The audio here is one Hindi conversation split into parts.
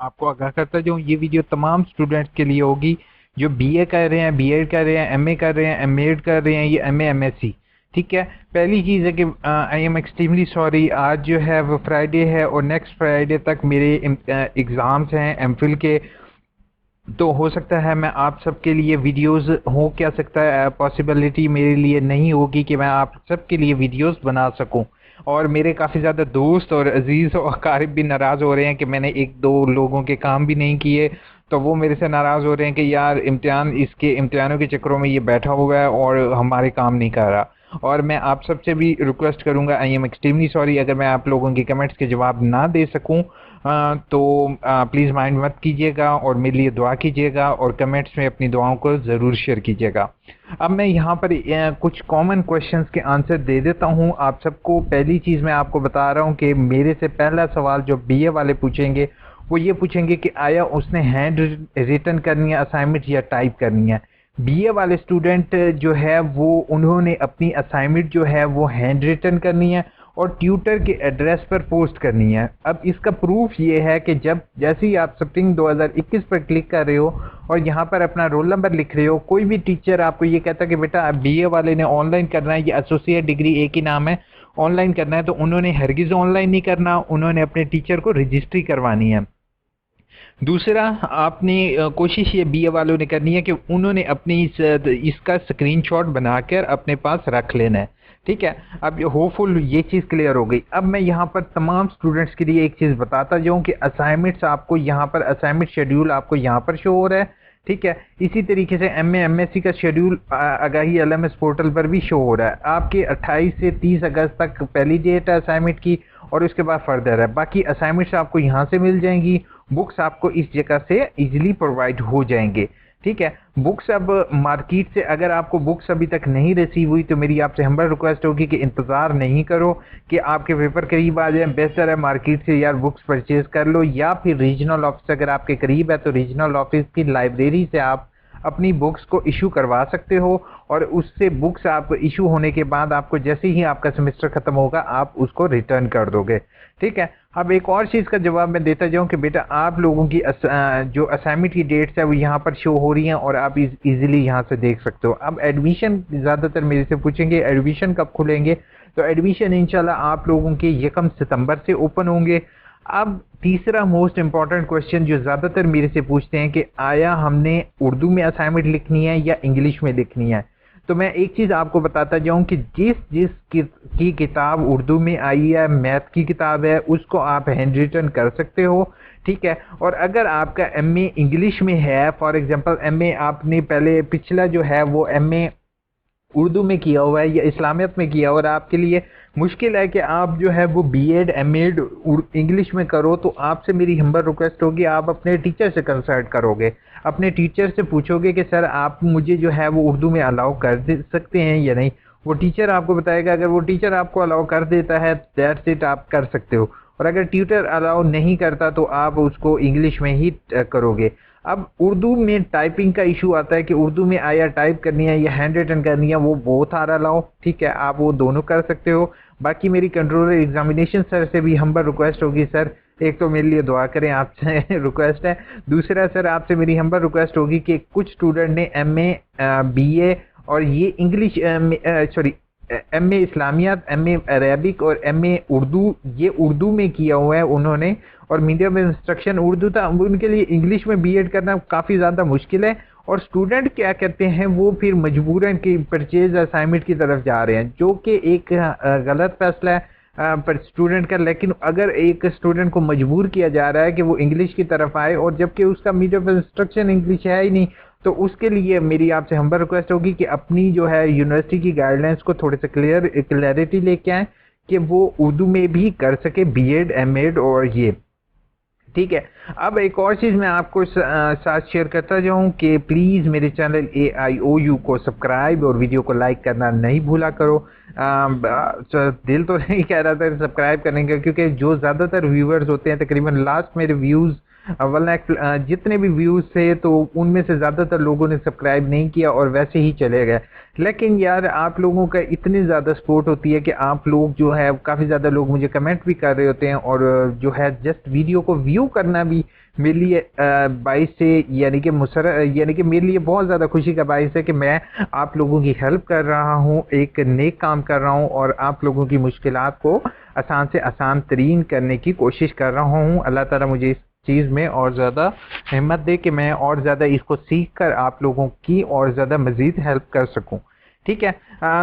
आपको आगाह करता जाऊँ, ये वीडियो तमाम स्टूडेंट्स के लिए होगी जो बीए कर रहे हैं, बीएड कर रहे हैं, एमए कर रहे हैं, एमएड कर रहे हैं, या एमए एमएससी। ठीक है, पहली चीज़ है कि आई एम एक्सट्रीमली सॉरी, आज जो है वो फ्राइडे है और नेक्स्ट फ्राइडे तक मेरे एग्ज़ाम्स हैं एमफिल के। तो हो सकता है मैं आप सबके लिए वीडियोस, हो क्या सकता है पॉसिबिलिटी मेरे लिए नहीं होगी कि मैं आप सबके लिए वीडियोस बना सकूं। और मेरे काफ़ी ज़्यादा दोस्त और अजीज़ और अकारिब भी नाराज़ हो रहे हैं कि मैंने एक दो लोगों के काम भी नहीं किए, तो वो मेरे से नाराज़ हो रहे हैं कि यार इम्तिहान, इसके इम्तिहानों के चक्करों में ये बैठा हुआ है और हमारे काम नहीं कर रहा। और मैं आप सबसे भी रिक्वेस्ट करूंगा, आई एम एक्सट्रीमली सॉरी अगर मैं आप लोगों के कमेंट्स के जवाब ना दे सकूं, तो प्लीज़ माइंड मत कीजिएगा और मेरे लिए दुआ कीजिएगा और कमेंट्स में अपनी दुआओं को ज़रूर शेयर कीजिएगा। अब मैं यहाँ पर कुछ कॉमन क्वेश्चंस के आंसर दे देता हूँ आप सबको। पहली चीज़ मैं आपको बता रहा हूँ कि मेरे से पहला सवाल जो बीए वाले पूछेंगे वो ये पूछेंगे कि आया उसने हैंड रिटन करनी है असाइनमेंट या टाइप करनी है। बीए वाले स्टूडेंट जो है वो उन्होंने अपनी असाइनमेंट जो है वो हैंड रिटन करनी है और ट्यूटर के एड्रेस पर पोस्ट करनी है। अब इसका प्रूफ ये है कि जब जैसे ही आप स्प्रिंग 2021 पर क्लिक कर रहे हो और यहाँ पर अपना रोल नंबर लिख रहे हो, कोई भी टीचर आपको ये कहता है कि बेटा आप बीए वाले ने ऑनलाइन करना है, ये एसोसिएट डिग्री एक ही नाम है, ऑनलाइन करना है, तो उन्होंने हरगिज़ ऑनलाइन नहीं करना, उन्होंने अपने टीचर को रजिस्ट्री करवानी है। दूसरा, आपने कोशिश ये बीए वालों ने करनी है कि उन्होंने अपनी इसका स्क्रीनशॉट बनाकर अपने पास रख लेना है। ठीक है, अब होपफुल ये चीज़ क्लियर हो गई। अब मैं यहाँ पर तमाम स्टूडेंट्स के लिए एक चीज़ बताता जाऊँ कि असाइनमेंट्स आपको यहाँ पर, असाइनमेंट शेड्यूल आपको यहाँ पर शो हो रहा है। ठीक है, इसी तरीके से एमए एमएससी का शेड्यूल आगाही एलएमएस पोर्टल पर भी शो हो रहा है। आपके 28 से 30 अगस्त तक पहली डेट है असाइनमेंट की और उसके बाद फर्दर है। बाकी असाइनमेंट्स आपको यहाँ से मिल जाएंगी, बुक्स आपको इस जगह से इजीली प्रोवाइड हो जाएंगे। ठीक है, बुक्स अब मार्केट से अगर आपको बुक्स अभी तक नहीं रिसीव हुई तो मेरी आपसे हम्बल रिक्वेस्ट होगी कि इंतज़ार नहीं करो कि आपके पेपर करीब आ जाए। बेहतर है मार्केट से यार बुक्स परचेज कर लो, या फिर रीजनल ऑफिस अगर आपके करीब है तो रीजनल ऑफिस की लाइब्रेरी से आप अपनी बुक्स को इशू करवा सकते हो और उससे बुक्स आप इशू होने के बाद आपको जैसे ही आपका सेमेस्टर खत्म होगा आप उसको रिटर्न कर दोगे। ठीक है, अब एक और चीज़ का जवाब मैं देता जाऊं कि बेटा आप लोगों की जो असाइनमेंट की डेट्स है वो यहाँ पर शो हो रही हैं और आप इजीली यहाँ से देख सकते हो। अब एडमिशन ज़्यादातर मेरे से पूछेंगे एडमिशन कब खुलेंगे, तो एडमिशन इंशाल्लाह आप लोगों के 1 सितंबर से ओपन होंगे। अब तीसरा मोस्ट इम्पॉर्टेंट क्वेश्चन जो ज़्यादातर मेरे से पूछते हैं कि आया हमने उर्दू में असाइनमेंट लिखनी है या इंग्लिश में लिखनी है, तो मैं एक चीज़ आपको बताता जाऊं कि जिस जिस की किताब उर्दू में आई है, मैथ की किताब है, उसको आप हैंड रिटन कर सकते हो। ठीक है, और अगर आपका एमए इंग्लिश में है, फॉर एग्जांपल एमए आपने पहले पिछला जो है वो एमए उर्दू में किया हुआ है या इस्लामियत में किया, और आपके लिए मुश्किल है कि आप जो है वो बीएड एमएड इंग्लिश में करो, तो आपसे मेरी हम्बल रिक्वेस्ट होगी आप अपने टीचर से कंसल्ट करोगे, अपने टीचर से पूछोगे कि सर आप मुझे जो है वो उर्दू में अलाउ कर दे सकते हैं या नहीं। वो टीचर आपको बताएगा, अगर वो टीचर आपको अलाउ कर देता है दैट्स इट, आप कर सकते हो, और अगर ट्यूटर अलाउ नहीं करता तो आप उसको इंग्लिश में ही करोगे। अब उर्दू में टाइपिंग का इशू आता है कि उर्दू में आया टाइप करनी है या हैंड रिटन करनी है, वो बहुत सारा लाओ। ठीक है, आप वो दोनों कर सकते हो। बाकी मेरी कंट्रोलर एग्जामिनेशन सर से भी हम्बल रिक्वेस्ट होगी, सर एक तो मेरे लिए दुआ करें, आपसे रिक्वेस्ट है। दूसरा सर आपसे मेरी हम्बल रिक्वेस्ट होगी कि कुछ स्टूडेंट ने एमए बीए और ये इंग्लिश सॉरी एमए इस्लामियात, एमए अरेबिक और एमए उर्दू, ये उर्दू में किया हुआ है उन्होंने, और मीडियम इंस्ट्रक्शन उर्दू था, उनके लिए इंग्लिश में बीएड करना काफ़ी ज़्यादा मुश्किल है। और स्टूडेंट क्या करते हैं, वो फिर मजबूरन की परचेज असाइनमेंट की तरफ जा रहे हैं, जो कि एक गलत फैसला है पर स्टूडेंट का। लेकिन अगर एक स्टूडेंट को मजबूर किया जा रहा है कि वो इंग्लिश की तरफ आए और जबकि उसका मीडियम इंस्ट्रक्शन इंग्लिश है ही नहीं, तो उसके लिए मेरी आपसे हम्बल रिक्वेस्ट होगी कि अपनी जो है यूनिवर्सिटी की गाइडलाइंस को थोड़े से क्लैरिटी लेके आए कि वो उर्दू में भी कर सके बीएड एमएड और ये। ठीक है, अब एक और चीज़ मैं आपको साथ शेयर करता जाऊं कि प्लीज़ मेरे चैनल AIOU को सब्सक्राइब और वीडियो को लाइक करना नहीं भूला करो। दिल तो नहीं कह रहा था सब्सक्राइब करने का, क्योंकि जो ज़्यादातर व्यूअर्स होते हैं तकरीबन लास्ट मेरे व्यूज़ वरना जितने भी व्यूज़ थे तो उनमें से ज़्यादातर लोगों ने सब्सक्राइब नहीं किया और वैसे ही चले गए। लेकिन यार आप लोगों का इतनी ज़्यादा सपोर्ट होती है कि आप लोग जो है काफ़ी ज़्यादा लोग मुझे कमेंट भी कर रहे होते हैं, और जो है जस्ट वीडियो को व्यू करना भी मेरे लिए बाइस से यानी कि मेरे लिए बहुत ज़्यादा खुशी का बाइस है कि मैं आप लोगों की हेल्प कर रहा हूँ, एक नेक काम कर रहा हूँ और आप लोगों की मुश्किलात को आसान से आसान तरीन करने की कोशिश कर रहा हूँ। अल्लाह ताला मुझे इस चीज़ में और ज़्यादा हिम्मत दे कि मैं और ज़्यादा इसको सीख कर आप लोगों की और ज़्यादा मज़ीद हेल्प कर सकूँ। ठीक है,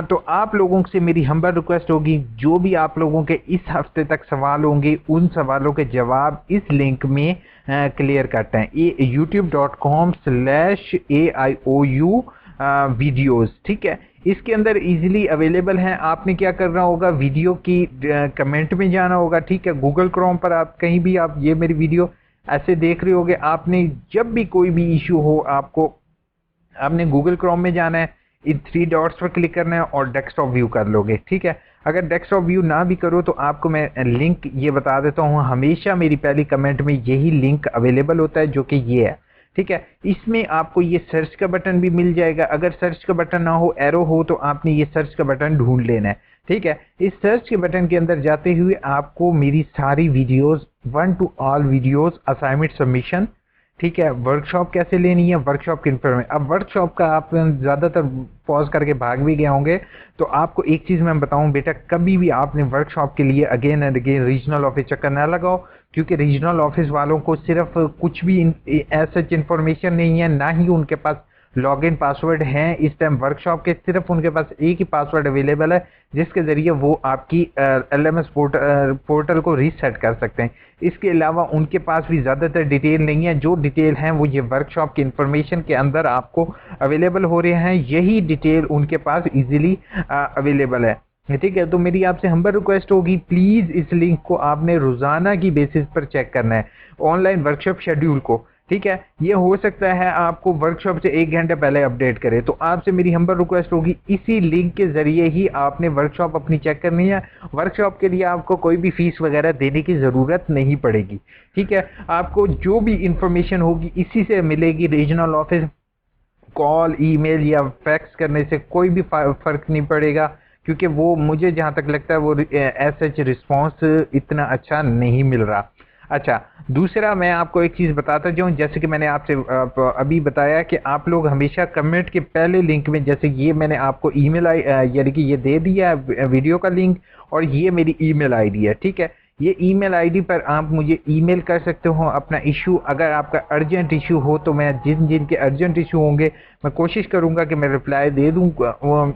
तो आप लोगों से मेरी हम्बल रिक्वेस्ट होगी, जो भी आप लोगों के इस हफ्ते तक सवाल होंगे उन सवालों के जवाब इस लिंक में क्लियर करते हैं, youtube.com/AIOU वीडियोस। ठीक है, इसके अंदर इजीली अवेलेबल हैं। आपने क्या करना होगा, वीडियो की कमेंट में जाना होगा। ठीक है, गूगल क्रोम पर आप कहीं भी आप ये मेरी वीडियो ऐसे देख रहे होगे, आपने जब भी कोई भी इशू हो आपने गूगल क्रोम में जाना है, इन 3 डॉट्स पर क्लिक करना है और डेस्कटॉप व्यू कर लोगे। ठीक है, अगर डेस्कटॉप व्यू ना भी करो तो आपको मैं लिंक ये बता देता हूँ, हमेशा मेरी पहली कमेंट में यही लिंक अवेलेबल होता है जो कि ये है। ठीक है, इसमें आपको ये सर्च का बटन भी मिल जाएगा। अगर सर्च का बटन ना हो, एरो हो, तो आपने ये सर्च का बटन ढूंढ लेना है। ठीक है, इस सर्च के बटन के अंदर जाते हुए आपको मेरी सारी videos 1 to all videos, assignment submission, ठीक है, वर्कशॉप कैसे लेनी है, वर्कशॉप के इन्फॉर्मेशन। अब वर्कशॉप का आप ज़्यादातर पॉज करके भाग भी गए होंगे, तो आपको एक चीज़ मैं बताऊं बेटा, कभी भी आपने वर्कशॉप के लिए again and again regional office चक्कर ना लगाओ, क्योंकि रीजनल ऑफिस वालों को सिर्फ कुछ भी ऐसा इन्फॉर्मेशन नहीं है, ना ही उनके पास लॉगिन पासवर्ड हैं। इस टाइम वर्कशॉप के सिर्फ उनके पास एक ही पासवर्ड अवेलेबल है, जिसके ज़रिए वो आपकी एलएमएस पोर्टल को रीसेट कर सकते हैं। इसके अलावा उनके पास भी ज़्यादातर डिटेल नहीं है। जो डिटेल हैं वो ये वर्कशॉप की इन्फॉर्मेशन के अंदर आपको अवेलेबल हो रहे हैं, यही डिटेल उनके पास इजीली अवेलेबल है। ठीक है, तो मेरी आपसे हम्बल रिक्वेस्ट होगी, प्लीज़ इस लिंक को आपने रोज़ाना की बेसिस पर चेक करना है, ऑनलाइन वर्कशॉप शेड्यूल को। ठीक है, ये हो सकता है आपको वर्कशॉप से 1 घंटे पहले अपडेट करे, तो आपसे मेरी हम्बल रिक्वेस्ट होगी, इसी लिंक के जरिए ही आपने वर्कशॉप अपनी चेक करनी है। वर्कशॉप के लिए आपको कोई भी फीस वगैरह देने की ज़रूरत नहीं पड़ेगी। ठीक है, आपको जो भी इंफॉर्मेशन होगी इसी से मिलेगी। रीजनल ऑफिस कॉल, ईमेल या फैक्स करने से कोई भी फ़र्क नहीं पड़ेगा, क्योंकि वो मुझे जहाँ तक लगता है वो सच रिस्पॉन्स इतना अच्छा नहीं मिल रहा। अच्छा, दूसरा मैं आपको एक चीज़ बताता जाऊँ, जैसे कि मैंने आपसे अभी बताया कि आप लोग हमेशा कमेंट के पहले लिंक में, जैसे ये मैंने आपको ईमेल यानी कि ये दे दिया वीडियो का लिंक, और ये मेरी ईमेल आईडी है। ठीक है, ये ईमेल आईडी पर आप मुझे ईमेल कर सकते हो अपना इशू। अगर आपका अर्जेंट इशू हो तो मैं जिनके अर्जेंट इशू होंगे मैं कोशिश करूंगा कि मैं रिप्लाई दे दूं,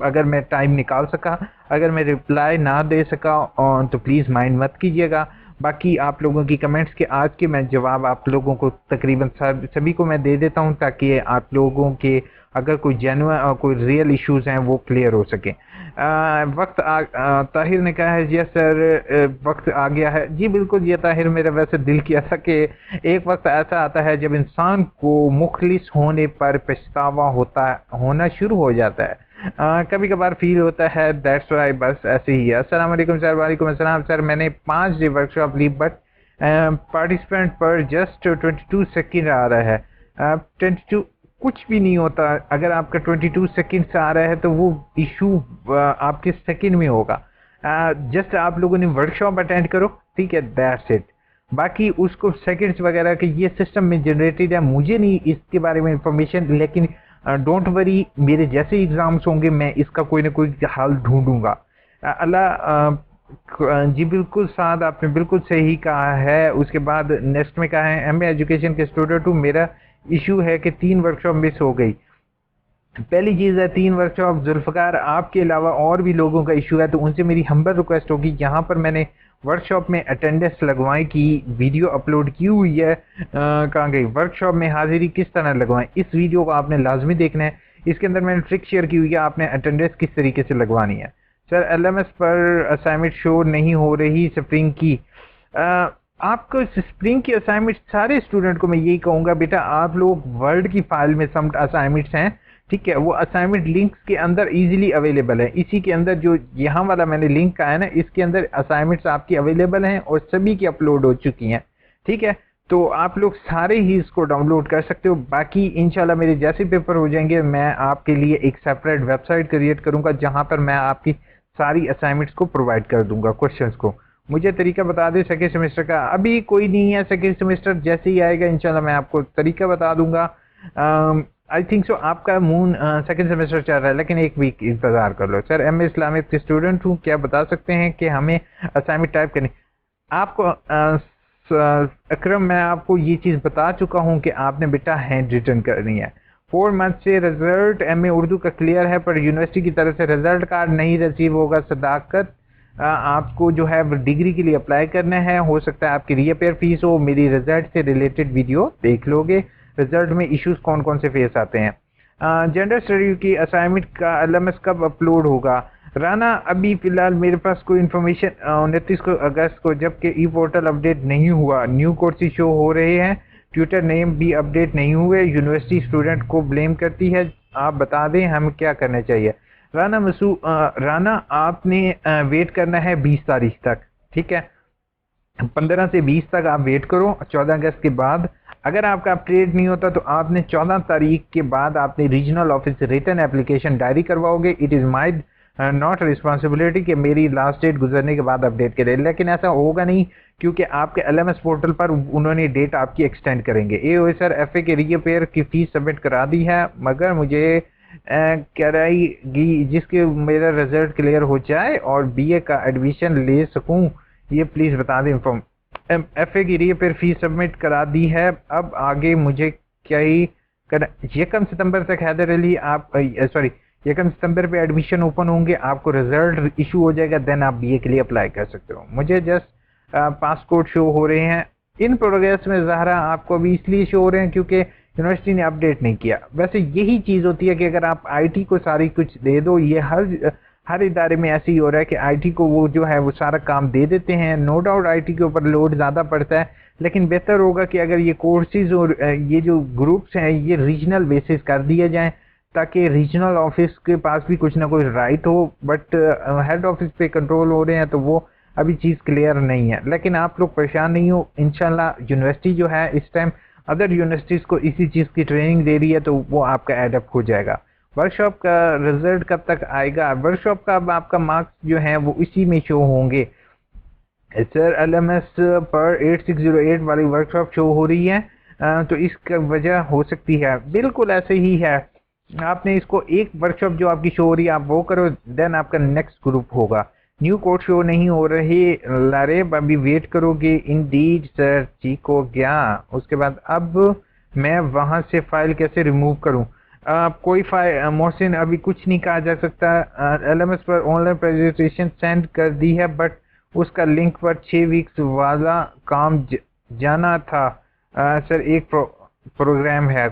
अगर मैं टाइम निकाल सका। अगर मैं रिप्लाई ना दे सका तो प्लीज़ माइंड मत कीजिएगा। बाकी आप लोगों की कमेंट्स के आज के मैं जवाब आप लोगों को तकरीबन सभी को मैं दे देता हूं, ताकि आप लोगों के अगर कोई जेन्युइन और कोई रियल इश्यूज हैं वो क्लियर हो सके। ताहिर ने कहा है, जी सर वक्त आ गया है। जी बिल्कुल, ये ताहिर मेरा वैसे दिल किया था कि एक वक्त ऐसा आता है जब इंसान को मुखलिस होने पर पछतावा होना शुरू हो जाता है। कभी कभार फील होता है, दैट्स वाई, बस ऐसे ही है। अस्सलाम वालेकुम सर। वालेकुम अस्सलाम सर। मैंने 5 डे वर्कशॉप ली, बट पार्टिसिपेंट पर जस्ट 22 सेकेंड आ रहा है। 22 कुछ भी नहीं होता। अगर आपका 22 सेकेंड आ रहा है तो वो इशू आपके सेकेंड में होगा। जस्ट आप लोगों ने वर्कशॉप अटेंड करो, ठीक है, दैट्स इट। बाकी उसको सेकेंड्स वगैरह के ये सिस्टम में जनरेटेड है, मुझे नहीं इसके बारे में इंफॉर्मेशन, लेकिन डोंट वरी, मेरे जैसे एग्जाम्स होंगे मैं इसका कोई ना कोई हल ढूंढूंगा। अल्लाह जी बिल्कुल साद, आपने बिल्कुल सही कहा है। उसके बाद नेक्स्ट में कहा है, एमए एजुकेशन के स्टूडेंट हूँ, मेरा इशू है कि 3 वर्कशॉप मिस हो गई। पहली चीज़ है 3 वर्कशॉप जुल्फ़कार आपके अलावा और भी लोगों का इशू है, तो उनसे मेरी हम्बल रिक्वेस्ट होगी, यहाँ पर मैंने वर्कशॉप में अटेंडेंस लगवाएं की वीडियो अपलोड की हुई है, कहाँ गई, वर्कशॉप में हाजिरी किस तरह लगवाएं, इस वीडियो को आपने लाजमी देखना है। इसके अंदर मैंने ट्रिक शेयर की हुई है, आपने अटेंडेंस किस तरीके से लगवानी है। सर एलएमएस पर असाइनमेंट शो नहीं हो रही स्प्रिंग की। आपको स्प्रिंग की असाइनमेंट सारे स्टूडेंट को मैं यही कहूँगा, बेटा आप लोग वर्ड की फाइल में सम असाइनमेंट्स हैं, ठीक है, वो असाइनमेंट लिंक्स के अंदर इजीली अवेलेबल है। इसी के अंदर जो यहाँ वाला मैंने लिंक का है ना, इसके अंदर असाइनमेंट्स आपकी अवेलेबल हैं और सभी की अपलोड हो चुकी हैं। ठीक है, तो आप लोग सारे ही इसको डाउनलोड कर सकते हो। बाकी इंशाल्लाह मेरे जैसे पेपर हो जाएंगे मैं आपके लिए एक सेपरेट वेबसाइट क्रिएट करूंगा जहां पर मैं आपकी सारी असाइनमेंट्स को प्रोवाइड कर दूंगा, क्वेश्चंस को। मुझे तरीका बता दें सेकेंड सेमेस्टर का, अभी कोई नहीं है। सेकेंड सेमेस्टर जैसे ही आएगा इंशाल्लाह मैं आपको तरीका बता दूंगा। आई थिंक सो आपका मून सेकेंड सेमेस्टर चल रहा है, लेकिन एक वीक इंतजार कर लो। सर एम ए इस्लामिक के स्टूडेंट हूँ, क्या बता सकते हैं कि हमें असाइनमेंट टाइप करनी आपको अकरम मैं आपको ये चीज़ बता चुका हूँ कि आपने बेटा हैंड रिटर्न करनी है। 4 मंथ से रिजल्ट एमए उर्दू का क्लियर है, पर यूनिवर्सिटी की तरफ से रिजल्ट कार्ड नहीं रिसीव होगा। सदाकत आपको जो है डिग्री के लिए अप्लाई करना है। हो सकता है आपकी रीअपेयर फीस हो। मेरी रिजल्ट से रिलेटेड वीडियो देख लोगे, रिजल्ट में इश्यूज कौन कौन से फेस आते हैं। जेंडर स्टडी की असाइनमेंट का एलएमएस कब अपलोड होगा? राना अभी फिलहाल मेरे पास कोई इन्फॉर्मेशन 29 को अगस्त को, जबकि ई पोर्टल अपडेट नहीं हुआ, न्यू कोर्सेज शो हो रहे हैं, ट्विटर नेम भी अपडेट नहीं हुए, यूनिवर्सिटी स्टूडेंट को ब्लेम करती है। आप बता दें हम क्या करना चाहिए। राना आपने वेट करना है 20 तारीख तक, ठीक है। 15 से 20 तक आप वेट करो। 14 अगस्त के बाद अगर आपका अपडेट नहीं होता तो आपने 14 तारीख के बाद आपने रीजनल ऑफिस से रिटर्न एप्लीकेशन डायरी करवाओगे। It is my not responsibility कि मेरी लास्ट डेट गुजरने के बाद अपडेट करें, लेकिन ऐसा होगा नहीं क्योंकि आपके एलएमएस पोर्टल पर उन्होंने डेट आपकी एक्सटेंड करेंगे। AIOU सर एफए के रीअपेयर की फीस सबमिट करा दी है, मगर मुझे कराएगी जिसके मेरा रिजल्ट क्लियर हो जाए और बीए का एडमिशन ले सकूं, ये प्लीज़ बता दें। इन्फॉर्म एफए की रीअपेयर फीस सबमिट करा दी है, अब आगे मुझे क्या ही कर। यकम सितंबर तक हैदर अली आप सॉरी यकम सितंबर पे एडमिशन ओपन होंगे, आपको रिजल्ट इशू हो जाएगा, देन आप बीए के लिए अप्लाई कर सकते हो। मुझे जस्ट पासपोर्ट शो हो रहे हैं इन प्रोग्रेस में। ज़हरा आपको अभी इसलिए शो हो रहे हैं क्योंकि यूनिवर्सिटी ने अपडेट नहीं किया। वैसे यही चीज़ होती है कि अगर आप आईटी को सारी कुछ दे दो, ये हर इदारे में ऐसे ही हो रहा है कि आईटी को वो जो है वो सारा काम दे देते हैं। नो डाउट आईटी के ऊपर लोड ज़्यादा पड़ता है, लेकिन बेहतर होगा कि अगर ये कोर्सेज और ये जो ग्रुप्स हैं ये रीजनल बेसिस कर दिए जाएं, ताकि रीजनल ऑफिस के पास भी कुछ ना कुछ राइट हो। बट हेड ऑफिस पे कंट्रोल हो रहे हैं तो वो अभी चीज़ क्लियर नहीं है। लेकिन आप लोग परेशान नहीं हो, इंशाल्लाह यूनिवर्सिटी जो है इस टाइम अदर यूनिवर्सिटीज़ को इसी चीज़ की ट्रेनिंग दे रही है, तो वो आपका एडअप हो जाएगा। वर्कशॉप का रिजल्ट कब तक आएगा? वर्कशॉप का अब आपका मार्क्स जो है वो इसी में शो होंगे। सर एलएमएस पर 8608 वाली वर्कशॉप शो हो रही है, तो इसका वजह हो सकती है। बिल्कुल ऐसे ही है, आपने इसको एक वर्कशॉप जो आपकी शो हो रही है आप वो करो, देन आपका नेक्स्ट ग्रुप होगा। न्यू कोड शो नहीं हो रही लारेब, अभी वेट करोगे? इंडीड सर, ठीक हो गया। उसके बाद अब मैं वहां से फाइल कैसे रिमूव करूं? कोई फाइल मोहसिन अभी कुछ नहीं कहा जा सकता। एलएमएस पर ऑनलाइन प्रेजेंटेशन सेंड कर दी है, बट उसका लिंक पर 6 वीक्स वाला काम जाना था। सर एक प्रोग्राम है,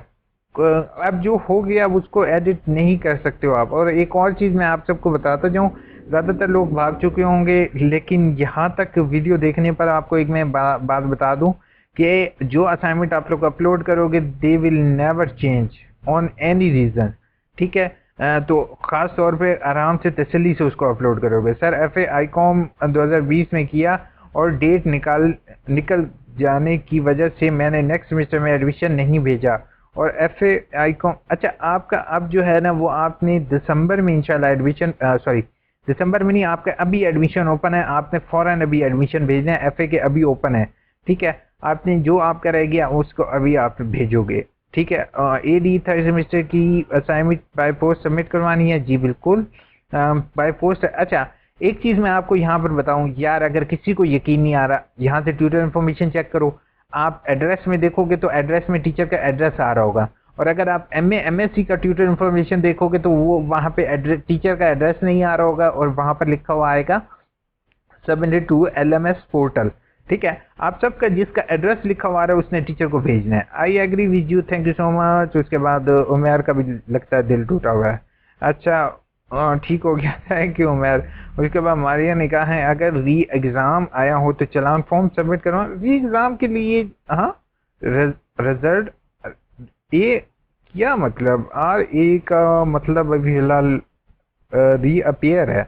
अब जो हो गया अब उसको एडिट नहीं कर सकते हो आप। और एक और चीज़ मैं आप सबको बताता जाऊँ, ज़्यादातर लोग भाग चुके होंगे, लेकिन यहाँ तक वीडियो देखने पर आपको एक मैं बात बता दूँ कि जो असाइनमेंट आप लोग अपलोड करोगे they will never change on any reason, ठीक है। तो ख़ास तौर पे आराम से तसल्ली से उसको अपलोड करोगे। सर एफए आईकॉम 2020 में किया और डेट निकल जाने की वजह से मैंने नेक्स्ट सेमेस्टर में एडमिशन नहीं भेजा। और एफए आईकॉम, अच्छा आपका अब जो है ना वो आपने दिसंबर में इंशाल्लाह एडमिशन, सॉरी दिसंबर में नहीं, आपका अभी एडमिशन ओपन है, आपने फ़ौरन अभी एडमिशन भेजना है। एफए के अभी ओपन है, ठीक है। आपने जो आपका रह गया उसको अभी आप भेजोगे, ठीक है। एडी थर्ड सेमेस्टर की असाइनमेंट बाय पोस्ट सबमिट करवानी है? जी बिल्कुल बाय पोस्ट। अच्छा एक चीज़ मैं आपको यहाँ पर बताऊँ यार, अगर किसी को यकीन नहीं आ रहा, यहाँ से ट्यूटर इन्फॉर्मेशन चेक करो। आप एड्रेस में देखोगे तो एड्रेस में टीचर का एड्रेस आ रहा होगा, और अगर आप MSc का ट्यूटर इन्फॉर्मेशन देखोगे तो वो वहाँ पे एड्रेस टीचर का एड्रेस नहीं आ रहा होगा, और वहाँ पर लिखा हुआ आएगा सबमिटेड टू LMS पोर्टल, ठीक है। आप सबका जिसका एड्रेस लिखा हुआ है उसने टीचर को भेजना है। I agree with you, thank you so much. उसके बाद उमेर का भी लगता है दिल टूटा हुआ है। अच्छा ठीक हो गया, थैंक यू उमेर। उसके बाद मारिया ने कहा है अगर री एग्ज़ाम आया हो तो चलान फॉर्म सबमिट करवा। री एग्ज़ाम के लिए हाँ रिजल्ट ए क्या मतलब, RA का मतलब अभी फिलहाल रीअपेयर है।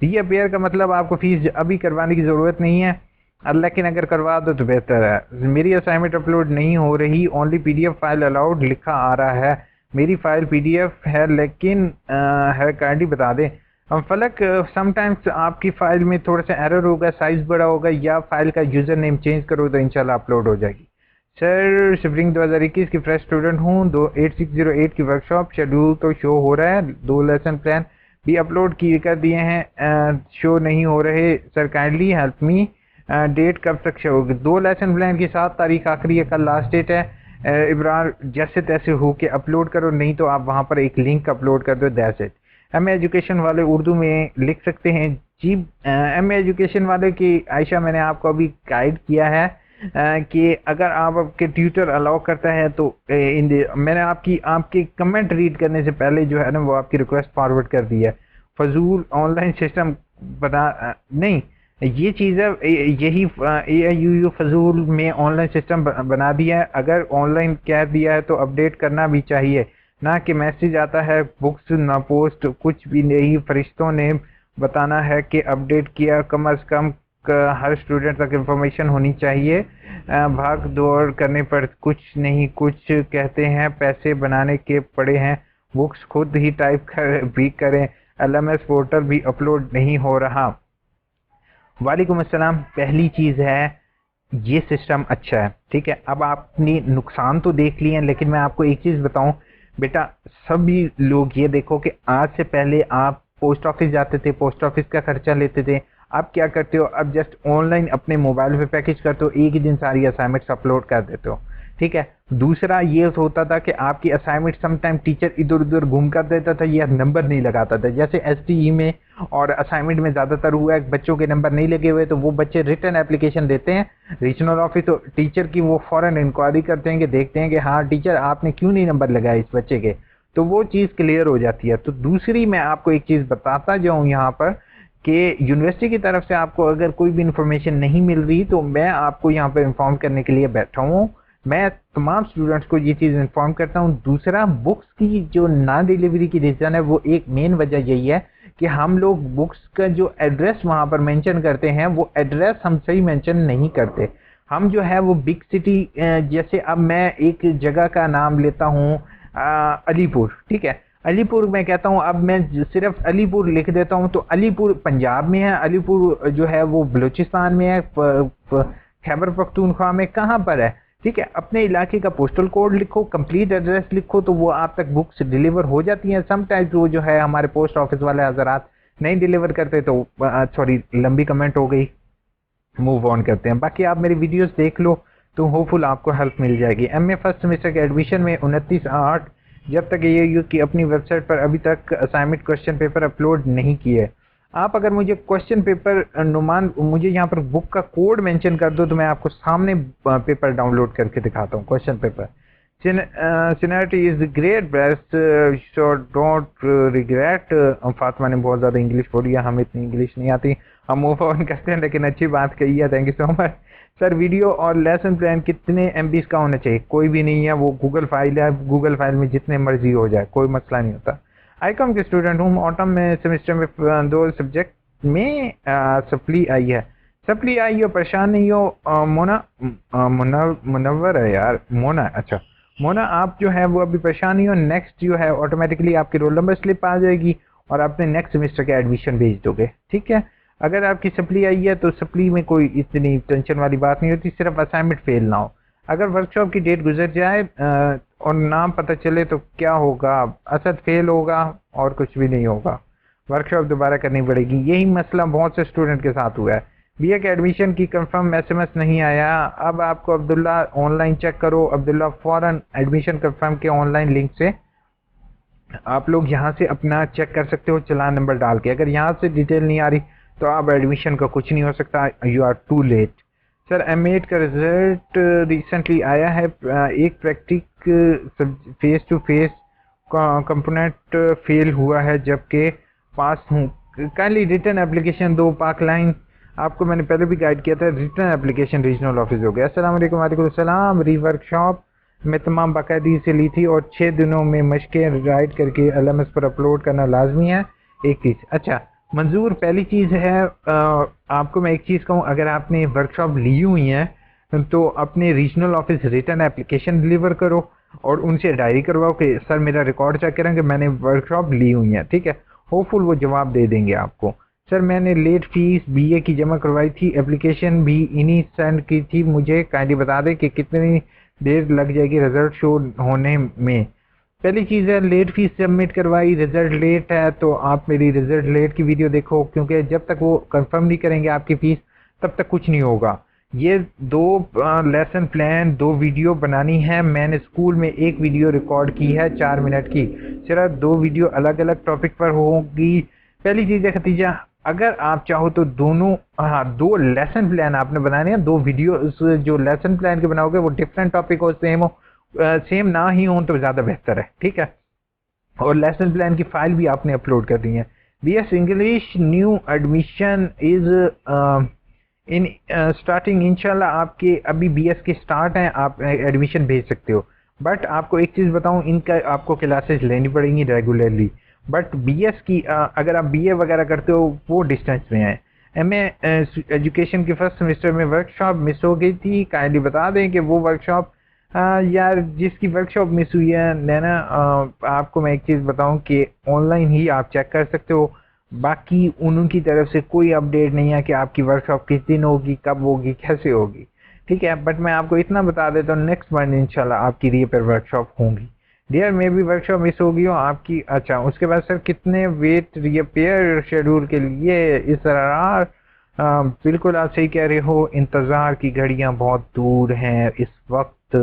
रीअपेयर का मतलब आपको फीस अभी करवाने की ज़रूरत नहीं है। लेकिन अगर करवा दो तो बेहतर है। मेरी असाइनमेंट अपलोड नहीं हो रही, ओनली पीडीएफ फाइल अलाउड लिखा आ रहा है। मेरी फाइल पीडीएफ है लेकिन है, काइंडली बता दें। फलक, समटाइम्स आपकी फाइल में थोड़ा सा एरर होगा, साइज बड़ा होगा, या फाइल का यूजर नेम चेंज करो तो इंशाल्लाह अपलोड हो जाएगी। सर स्प्रिंग 2021 की फ्रेश स्टूडेंट हूँ, 8608 की वर्कशॉप शेड्यूल तो शो हो रहा है, 2 लेसन प्लान भी अपलोड किए कर दिए हैं, शो नहीं हो रहे। Sir kindly help me, date कब तक शो होगी? 2 लेसन प्लान की 7 तारीख आखिरी है, कल लास्ट डेट है। इब्रार जैसे तैसे हो के अपलोड करो, नहीं तो आप वहाँ पर एक लिंक अपलोड कर दो, दैट्स इट। एमए एजुकेशन वाले उर्दू में लिख सकते हैं जी। एमए एजुकेशन वाले की आयशा, मैंने आपको अभी गाइड किया है कि अगर आप आपके ट्यूटर अलाउ करता है तो मैंने आपके कमेंट रीड करने से पहले जो है ना वो आपकी रिक्वेस्ट फॉरवर्ड कर दी है। फजूल ऑनलाइन सिस्टम बना नहीं, ये चीज़ है, यही AIOU फजूल में ऑनलाइन सिस्टम बना दिया है। अगर ऑनलाइन कह दिया है तो अपडेट करना भी चाहिए, ना कि मैसेज आता है बुक्स ना पोस्ट, कुछ भी नहीं। फरिश्तों ने बताना है कि अपडेट किया, कम अज़ कम हर स्टूडेंट तक इंफॉर्मेशन होनी चाहिए। भाग दौड़ करने पर कुछ नहीं कुछ कहते हैं, पैसे बनाने के पड़े हैं, बुक्स खुद ही टाइप कर भी करें, LMS पोर्टल भी अपलोड नहीं हो रहा। वालेकुम अस्सलाम। पहली चीज़ है ये सिस्टम अच्छा है, ठीक है। अब आपने नुकसान तो देख लिए हैं, लेकिन मैं आपको एक चीज़ बताऊं बेटा, सभी लोग ये देखो कि आज से पहले आप पोस्ट ऑफिस जाते थे, पोस्ट ऑफिस का खर्चा लेते थे। आप क्या करते हो, अब जस्ट ऑनलाइन अपने मोबाइल पे पैकेज करते हो, एक ही दिन सारी असाइनमेंट्स अपलोड कर देते हो, ठीक है। दूसरा ये होता था कि आपकी असाइनमेंट समटाइम टीचर इधर उधर घूम कर देता था या नंबर नहीं लगाता था। जैसे STE में और असाइनमेंट में ज़्यादातर हुआ है, बच्चों के नंबर नहीं लगे हुए तो वो बच्चे रिटर्न एप्लीकेशन देते हैं रीजनल ऑफिस, तो टीचर की वो फ़ौरन इंक्वायरी करते हैं कि देखते हैं कि हाँ टीचर आपने क्यों नहीं नंबर लगाया इस बच्चे के, तो वो चीज़ क्लियर हो जाती है। तो दूसरी मैं आपको एक चीज़ बताता जाऊँ यहाँ पर कि यूनिवर्सिटी की तरफ से आपको अगर कोई भी इंफॉर्मेशन नहीं मिल रही तो मैं आपको यहाँ पर इन्फॉर्म करने के लिए बैठा हूँ। मैं तमाम स्टूडेंट्स को ये चीज़ इन्फॉर्म करता हूँ। दूसरा, बुक्स की जो ना डिलीवरी की रीज़न है वो एक मेन वजह यही है कि हम लोग बुक्स का जो एड्रेस वहाँ पर मेंशन करते हैं वो एड्रेस हम सही मेंशन नहीं करते। हम जो है वो बिग सिटी, जैसे अब मैं एक जगह का नाम लेता हूँ अलीपुर, ठीक है। अलीपुर मैं कहता हूँ, अब मैं सिर्फ अलीपुर लिख देता हूँ तो अलीपुर पंजाब में है, अलीपुर जो है वो बलूचिस्तान में है, खैबर पख्तूनख्वा में, कहाँ पर है, ठीक है। अपने इलाके का पोस्टल कोड लिखो, कंप्लीट एड्रेस लिखो, तो वो आप तक बुक्स डिलीवर हो जाती हैं। समटाइम्स वो जो है हमारे पोस्ट ऑफिस वाले हजरात नहीं डिलीवर करते, तो सॉरी लंबी कमेंट हो गई, मूव ऑन करते हैं। बाकी आप मेरी वीडियोस देख लो तो होपफुल आपको हेल्प मिल जाएगी। MA फर्स्ट सेमेस्टर के एडमिशन में 29/8, जब तक AIOU की अपनी वेबसाइट पर अभी तक असाइनमेंट क्वेश्चन पेपर अपलोड नहीं किए। आप अगर मुझे क्वेश्चन पेपर नुमान मुझे यहाँ पर बुक का कोड मेंशन कर दो तो मैं आपको सामने पेपर डाउनलोड करके दिखाता हूँ। Question paper sincerity is great best, so don't regret. Fatima ने बहुत ज़्यादा इंग्लिश बोली है, हमें इतनी इंग्लिश नहीं आती, हम मूव ऑन करते हैं, लेकिन अच्छी बात कही है, thank you so much. Sir video और लेसन प्लान कितने MB का होना चाहिए? कोई भी नहीं है, वो गूगल फाइल है, गूगल फाइल में जितने मर्जी हो जाए, कोई मसला नहीं होता। ICOM के स्टूडेंट हूँ, ऑटम में सेमेस्टर में 2 सब्जेक्ट में सप्ली आई है। सप्ली आई हो, परेशान नहीं हो। मुनव्वर है यार, मोना, अच्छा मोना, आप जो है वो अभी परेशान नहीं हो। नेक्स्ट जो है ऑटोमेटिकली आपकी रोल नंबर स्लिप आ जाएगी और अपने नेक्स्ट सेमेस्टर का एडमिशन भेज दोगे, ठीक है। अगर आपकी सप्ली आई है तो सप्ली में कोई इतनी टेंशन वाली बात नहीं होती, सिर्फ असाइनमेंट फेल ना हो। अगर वर्कशॉप की डेट गुजर जाए और नाम पता चले तो क्या होगा? असद फेल होगा और कुछ भी नहीं होगा, वर्कशॉप दोबारा करनी पड़ेगी। यही मसला बहुत से स्टूडेंट के साथ हुआ है। BA के एडमिशन की कंफर्म SMS नहीं आया। अब आपको अब्दुल्ला ऑनलाइन चेक करो, अब्दुल्ला फौरन एडमिशन कंफर्म के ऑनलाइन लिंक से आप लोग यहाँ से अपना चेक कर सकते हो चालान नंबर डाल के। अगर यहाँ से डिटेल नहीं आ रही तो आप एडमिशन का कुछ नहीं हो सकता, you are too late. Sir M8 का रिजल्ट रिसेंटली आया है, एक practical face to face component fail हुआ है जबकि पास हूँ। काइंडली रिटर्न एप्लीकेशन दो, पाक लाइन आपको मैंने पहले भी गाइड किया था, रिटर्न एप्लीकेशन रीजनल ऑफिस हो गया। अस्सलाम वालेकुम। वालेकुम सलाम। रीवर्कशॉप में तमाम बाकायदगी से ली थी और 6 दिनों में मशकें राइट करके LMS पर अपलोड करना लाजमी है। एक चीज़, अच्छा मंजूर, पहली चीज़ है आपको मैं एक चीज़ कहूँ, अगर आपने वर्कशॉप ली हुई है तो अपने regional office return application deliver करो और उनसे डायरी करवाओ कि सर मेरा रिकॉर्ड चेक करें कि मैंने वर्कशॉप ली हुई है, ठीक है। होपफुल वो जवाब दे देंगे आपको। सर मैंने लेट फीस बीए की जमा करवाई थी, एप्लीकेशन भी इन्हीं सेंड की थी, मुझे काइंडली बता दें कि कितनी देर लग जाएगी रिजल्ट शो होने में। पहली चीज़ है, लेट फीस सबमिट करवाई, रिजल्ट लेट है तो आप मेरी रिजल्ट लेट की वीडियो देखो, क्योंकि जब तक वो कंफर्म नहीं करेंगे आपकी फीस तब तक कुछ नहीं होगा। ये दो लेसन प्लान, दो वीडियो बनानी है। मैंने स्कूल में एक वीडियो रिकॉर्ड की है 4 मिनट की, सिर्फ दो वीडियो अलग अलग टॉपिक पर होगी। पहली चीज़ है खतीजा, अगर आप चाहो तो दोनों, हाँ, दो लेसन प्लान आपने बनाने हैं, दो वीडियो जो लेसन प्लान के बनाओगे वो डिफरेंट टॉपिक हो, सेम हो, सेम ना ही हो तो ज़्यादा बेहतर है, ठीक है। और लेसन प्लान की फाइल भी आपने अपलोड कर दी है। BS English new admission is in starting, इंशाल्लाह आपके अभी बीएस के स्टार्ट हैं, आप एडमिशन भेज सकते हो। बट आपको एक चीज़ बताऊं, इनका आपको क्लासेस लेनी पड़ेंगी रेगुलरली। बट बीएस की अगर आप बीए वगैरह करते हो वो डिस्टेंस में है। एमए एजुकेशन के फर्स्ट सेमेस्टर में वर्कशॉप मिस हो गई थी, काइंडली बता दें कि वो वर्कशॉप, यार जिसकी वर्कशॉप मिस हुई है नैना, आपको मैं एक चीज़ बताऊं कि ऑनलाइन ही आप चेक कर सकते हो। बाकी उनकी तरफ से कोई अपडेट नहीं है कि आपकी वर्कशॉप किस दिन होगी, कब होगी, कैसे होगी, ठीक है। बट मैं आपको इतना बता देता हूँ, नेक्स्ट मंथ इंशाल्लाह आपकी रीपेयर वर्कशॉप होंगी। डियर मे भी वर्कशॉप मिस होगी हो आपकी। अच्छा, उसके बाद सर कितने वेट रिपेयर शेड्यूल के लिए इस तरह? बिल्कुल आप सही कह रहे हो, इंतज़ार की घड़ियां बहुत दूर हैं इस वक्त।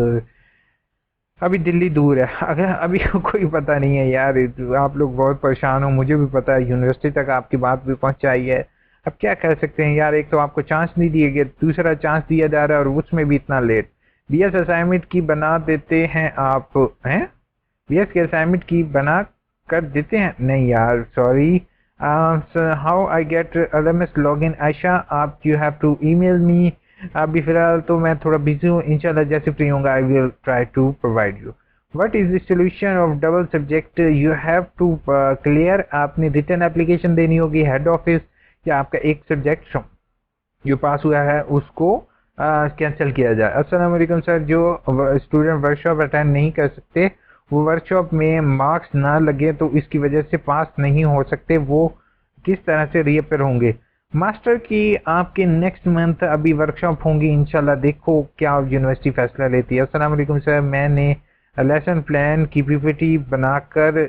अभी दिल्ली दूर है, अगर अभी कोई पता नहीं है यार, आप लोग बहुत परेशान हो, मुझे भी पता है, यूनिवर्सिटी तक आपकी बात भी पहुंचाई है। अब क्या कर सकते हैं यार, एक तो आपको चांस नहीं दिए गए, दूसरा चांस दिया जा रहा है और उसमें भी इतना लेट। बीएस असाइनमेंट की बना देते हैं आप, हैं? बीएस के असाइनमेंट की बना कर देते हैं? नहीं यार, sorry. How I get LMS login? Ayesha, आप you have to email me. अभी फिलहाल तो मैं थोड़ा बिजी हूँ, इंशाल्लाह जैसे फ्री होऊंगा I will try to provide you. What is the solution of double subject? You have to clear, आपने रिटर्न एप्लीकेशन देनी होगी हेड ऑफिस, या आपका एक सब्जेक्ट जो पास हुआ है उसको कैंसिल किया जाए। अस्सलाम वालेकुम सर, जो स्टूडेंट वर्कशॉप अटेंड नहीं कर सकते, वो वर्कशॉप में मार्क्स ना लगे तो इसकी वजह से पास नहीं हो सकते, वो किस तरह से रीअपेयर होंगे? मास्टर की आपके नेक्स्ट मंथ अभी वर्कशॉप होंगी इंशाल्लाह, देखो क्या यूनिवर्सिटी फैसला लेती है। अस्सलाम वालेकुम सर, मैंने लेसन प्लान की पीपीटी बनाकर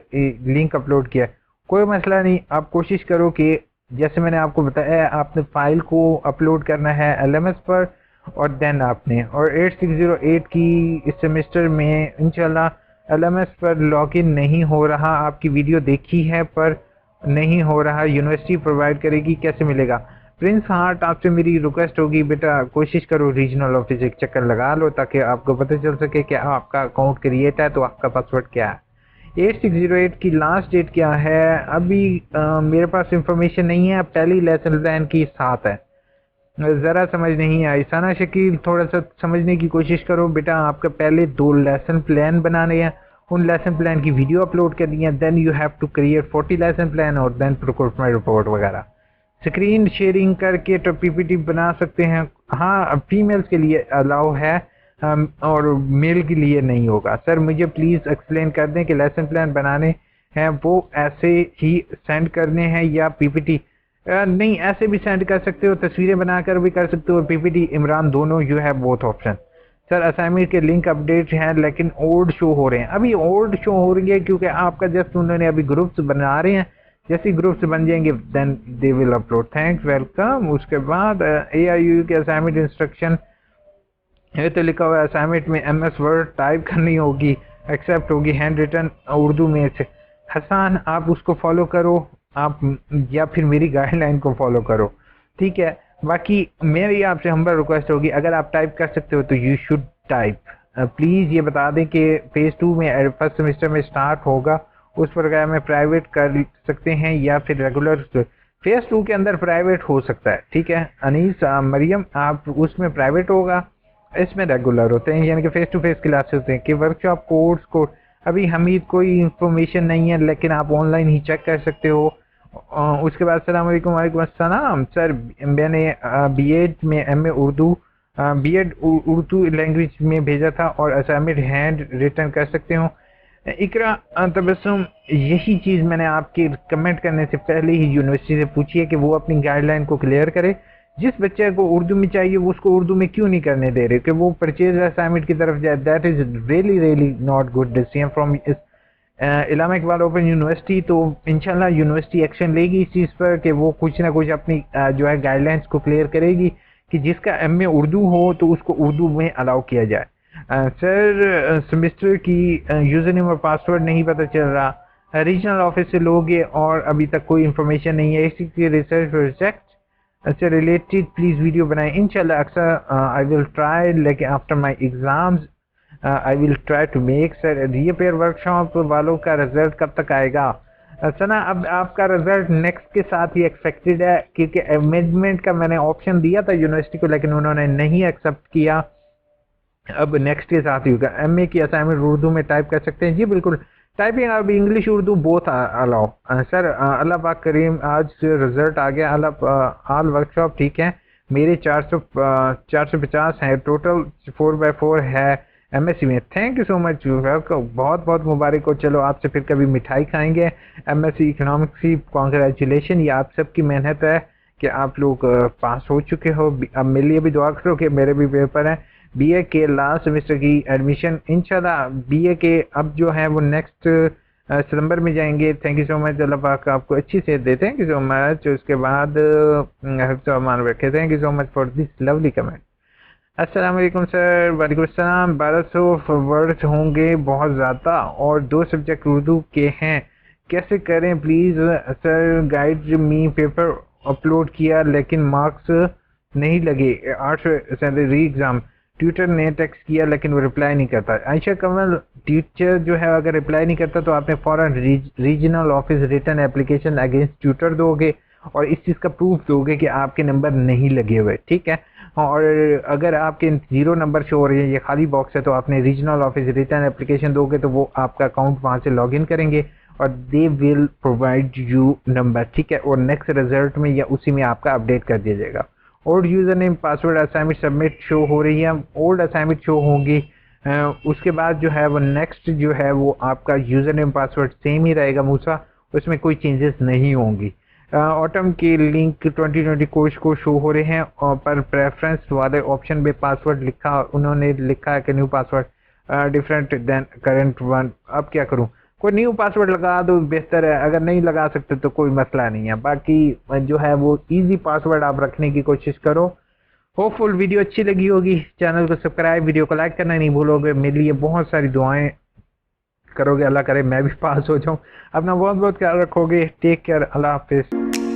लिंक अपलोड किया। कोई मसला नहीं, आप कोशिश करो कि जैसे मैंने आपको बताया, आपने फाइल को अपलोड करना है एलएमएस पर, और देन आपने, और 8608 की इस सेमेस्टर में इंशाल्लाह एलएमएस पर लॉगिन नहीं हो रहा, आपकी वीडियो देखी है पर नहीं हो रहा, यूनिवर्सिटी प्रोवाइड करेगी, कैसे मिलेगा? प्रिंस हार्ट, आपसे मेरी रिक्वेस्ट होगी बेटा, कोशिश करो रीजनल ऑफिस एक चक्कर लगा लो ताकि आपको पता चल सके कि आपका अकाउंट क्रिएट है तो आपका पासवर्ड क्या है। 8608 की लास्ट डेट क्या है? अभी मेरे पास इंफॉर्मेशन नहीं है, पहली लेसन प्लान की साथ है, ज़रा समझ नहीं आई। साना शकील, थोड़ा सा समझने की कोशिश करो बेटा, आपका पहले दो लेसन प्लान बनाने हैं, उन लेसन प्लान की वीडियो अपलोड करनी है, then you have to create 40 lesson plan और देन प्रोक्योरमेंट रिपोर्ट वगैरह। स्क्रीन शेयरिंग करके तो पीपीटी बना सकते हैं, हाँ फीमेल्स के लिए अलाउ है, और मेल के लिए नहीं होगा। सर मुझे प्लीज़ एक्सप्लेन कर दें कि लेसन प्लान बनाने हैं वो ऐसे ही सेंड करने हैं या पीपीटी? नहीं, ऐसे भी सेंड कर सकते हो, तस्वीरें बनाकर भी कर सकते हो, पीपीटी इमरान, दोनों, you have both option. Sir assignment के लिंक अपडेट हैं लेकिन ओल्ड शो हो रहे हैं। अभी ओल्ड शो हो रही है क्योंकि आपका जस्ट उन्होंने अभी ग्रुप्स बना रहे हैं, जैसे ग्रुप्स बन जाएंगे then they will upload. Thanks, welcome. उसके बाद AIOU के असाइनमेंट इंस्ट्रक्शन, ये तो लिखा हुआ है असाइनमेंट में MS वर्ड टाइप करनी होगी, एक्सेप्ट होगी हैंड रिटन उर्दू में से। हसान, आप उसको फॉलो करो, आप या फिर मेरी गाइडलाइन को फॉलो करो, ठीक है। बाकी मेरी आपसे हम्बल रिक्वेस्ट होगी, अगर आप टाइप कर सकते हो तो यू शुड टाइप। प्लीज़ ये बता दें कि फेज़ 2 में फर्स्ट सेमेस्टर में स्टार्ट होगा, उस प्रोग्राम में प्राइवेट कर सकते हैं या फिर रेगुलर? फेज़ 2 के अंदर प्राइवेट हो सकता है, ठीक है। अनीस, मरियम, आप उसमें प्राइवेट होगा, इसमें रेगुलर होते हैं, यानी कि फेस टू फेस क्लासेस होते हैं। कि वर्कशॉप कोर्स को अभी हमीद कोई इंफॉर्मेशन नहीं है, लेकिन आप ऑनलाइन ही चेक कर सकते हो। उसके बाद अस्सलाम वालेकुम। वालेकुम अस्सलाम सर, मैंने बीएड में MA Urdu BEd Urdu language में भेजा था और असाइनमेंट हैंड रिटर्न कर सकते हो? इकरा तबस्सुम, यही चीज़ मैंने आपके कमेंट करने से पहले ही यूनिवर्सिटी से पूछी है कि वो अपनी गाइडलाइन को क्लियर करे। जिस बच्चे को उर्दू में चाहिए वो उसको उर्दू में क्यों नहीं करने दे रहे कि वो परचेज असाइनमेंट की तरफ जाए? That is really really not good decision from Allama Iqbal open university. तो इंशाल्लाह यूनिवर्सिटी एक्शन लेगी इस चीज़ पर कि वो कुछ ना कुछ अपनी जो है गाइडलाइंस को क्लियर करेगी कि जिसका एमए उर्दू हो तो उसको उर्दू में अलाउ किया जाए। सर, सेमेस्टर की यूज़र नेम और पासवर्ड नहीं पता चल रहा। रीजनल ऑफिस से लोगे और अभी तक कोई इन्फॉर्मेशन नहीं है। इसी रिसर्च प्रोजेक्ट से रिलेटेड प्लीज़ वीडियो बनाएं। इंशाल्लाह अक्सर आई विल ट्राई, लेकिन after my exams I will try to make. Sir, reappear workshop वालों का रिजल्ट कब तक आएगा? सना, अब आपका रिजल्ट नेक्स्ट के साथ ही एक्सपेक्टेड है क्योंकि अमेंडमेंट का मैंने ऑप्शन दिया था यूनिवर्सिटी को, लेकिन उन्होंने नहीं एक्सेप्ट किया। अब नेक्स्ट के साथ ही होगा। एमए की असाइनमेंट उर्दू में टाइप कर सकते हैं? जी बिल्कुल, टाइपिंग अब English Urdu both allow. Sir, Allah पाक करीम, आज रिजल्ट आ गया। अल्लाह आल वर्कशॉप ठीक है। मेरे 450 हैं टोटल, 4x4 है एमएससी में। थैंक यू सो मच, बहुत बहुत मुबारक हो। चलो आपसे फिर कभी मिठाई खाएंगे। एमएससी इकोनॉमिक्स की कॉन्ग्रेचुलेशन, ये आप सबकी मेहनत है कि आप लोग पास हो चुके हो। अब मेरे लिए भी दुआ करो कि मेरे भी पेपर हैं बीए के लास्ट सेमेस्टर की एडमिशन। इंशाल्लाह बीए के अब जो है वो नेक्स्ट सितंबर में जाएंगे। Thank you so much, Allah पाक आपको अच्छी सेहत दे। Thank you so much. उसके बाद मान रखे। Thank you so much for this lovely comment. अस्सलाम वालेकुम सर। वालेकुम अस्सलाम। 1200 वर्ड्स होंगे बहुत ज़्यादा और 2 सब्जेक्ट उर्दू के हैं, कैसे करें please? Sir, guide me paper upload किया लेकिन मार्क्स नहीं लगे। 800 री एग्ज़ाम ट्यूटर ने टेक्स्ट किया लेकिन वो रिप्लाई नहीं करता। आयशा कमल, टीचर जो है अगर रिप्लाई नहीं करता तो आपने फ़ौरन regional office return application against tutor दोगे और इस चीज़ का प्रूफ दोगे कि आपके नंबर नहीं लगे हुए, ठीक है? और अगर आपके 0 नंबर शो हो रहे हैं, ये खाली बॉक्स है, तो आपने रीजनल ऑफिस रिटर्न एप्लीकेशन दोगे तो वो आपका अकाउंट वहाँ से लॉगिन करेंगे और they will provide you number, ठीक है? और नेक्स्ट रिजल्ट में या उसी में आपका अपडेट कर दिया जाएगा। Old user name password assignment submit show हो रही है, ओल्ड असाइनमेंट शो होंगी। उसके बाद जो है वो नेक्स्ट जो है वो आपका यूज़र नेम पासवर्ड सेम ही रहेगा मूसा, उसमें कोई चेंजेस नहीं होंगी। ऑटम के लिंक 2020 कोर्स को शो हो रहे हैं और पर प्रेफरेंस वाले ऑप्शन में पासवर्ड लिखा, उन्होंने लिखा है कि new password different than current one. अब क्या करूं? कोई न्यू पासवर्ड लगा दो, बेहतर है। अगर नहीं लगा सकते तो कोई मसला नहीं है। बाकी जो है वो इजी पासवर्ड आप रखने की कोशिश करो। होपफुल वीडियो अच्छी लगी होगी। चैनल को सब्सक्राइब, वीडियो को लाइक करना नहीं भूलोगे। मेरे लिए बहुत सारी दुआएं करोगे, अल्लाह करे मैं भी पास हो जाऊं। अपना बहुत बहुत ख्याल रखोगे। टेक केयर, अल्लाह हाफिज।